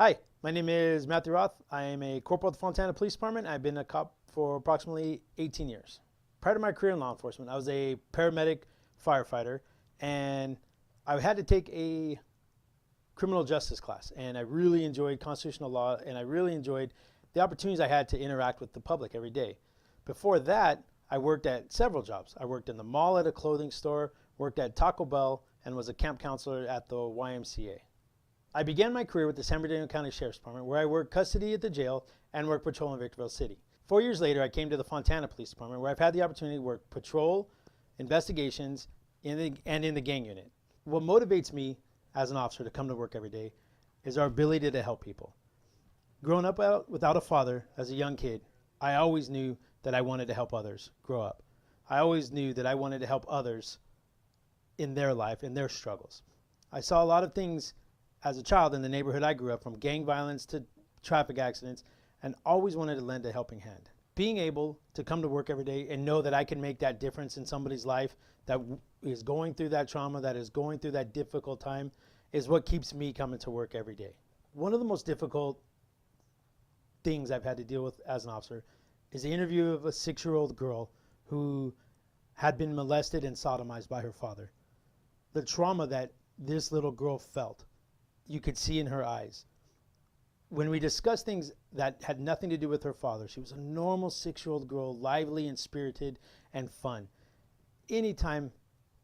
Hi, my name is Matthew Roth. I am a corporal at the Fontana Police Department. I've been a cop for approximately 18 years. Prior to my career in law enforcement, I was a paramedic firefighter, and I had to take a criminal justice class, and I really enjoyed constitutional law, and I really enjoyed the opportunities I had to interact with the public every day. Before that, I worked at several jobs. I worked in the mall at a clothing store, worked at Taco Bell, and was a camp counselor at the YMCA. I began my career with the San Bernardino County Sheriff's Department, where I worked custody at the jail and worked patrol in Victorville City. 4 years later, I came to the Fontana Police Department, where I've had the opportunity to work patrol, investigations, and in the gang unit. What motivates me as an officer to come to work every day is our ability to help people. Growing up without a father as a young kid, I always knew that I wanted to help others grow up. I always knew that I wanted to help others in their life, in their struggles. I saw a lot of things as a child in the neighborhood I grew up, from gang violence to traffic accidents, and always wanted to lend a helping hand. Being able to come to work every day and know that I can make that difference in somebody's life that is going through that trauma, that is going through that difficult time, is what keeps me coming to work every day. One of the most difficult things I've had to deal with as an officer is the interview of a 6-year-old girl who had been molested and sodomized by her father. The trauma that this little girl felt, you could see in her eyes. When we discussed things that had nothing to do with her father, she was a normal 6-year-old girl, lively and spirited and fun. Anytime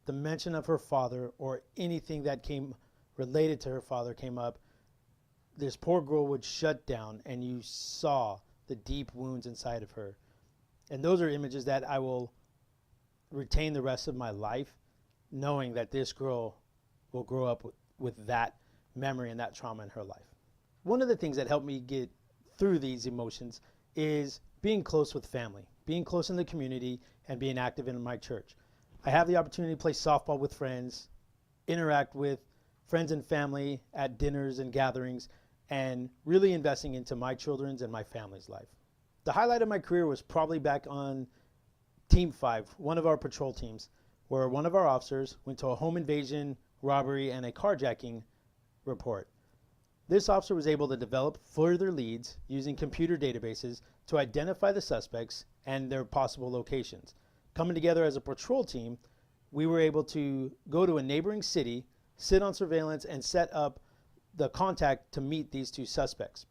the mention of her father or anything that came related to her father came up, this poor girl would shut down, and you saw the deep wounds inside of her. And those are images that I will retain the rest of my life, knowing that this girl will grow up with that memory and that trauma in her life. One of the things that helped me get through these emotions is being close with family, being close in the community, and being active in my church. I have the opportunity to play softball with friends, interact with friends and family at dinners and gatherings, and really investing into my children's and my family's life. The highlight of my career was probably back on Team 5, one of our patrol teams, where one of our officers went to a home invasion, robbery, and a carjacking report. This officer was able to develop further leads using computer databases to identify the suspects and their possible locations. Coming together as a patrol team, we were able to go to a neighboring city, sit on surveillance, and set up the contact to meet these two suspects.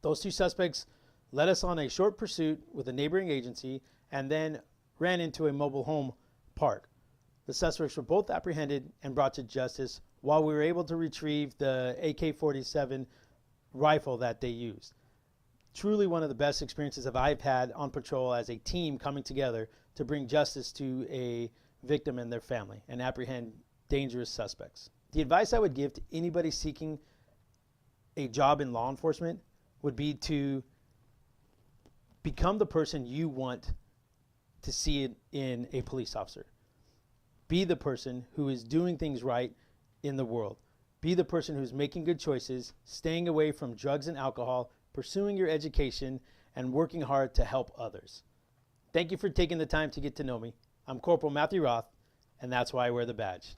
Those two suspects led us on a short pursuit with a neighboring agency and then ran into a mobile home park. The suspects were both apprehended and brought to justice, while we were able to retrieve the AK-47 rifle that they used. Truly one of the best experiences that I've had on patrol as a team coming together to bring justice to a victim and their family and apprehend dangerous suspects. The advice I would give to anybody seeking a job in law enforcement would be to become the person you want to see it in a police officer. Be the person who is doing things right in the world. Be the person who's making good choices, staying away from drugs and alcohol, pursuing your education, and working hard to help others. Thank you for taking the time to get to know me. I'm Corporal Matthew Roth, and that's why I wear the badge.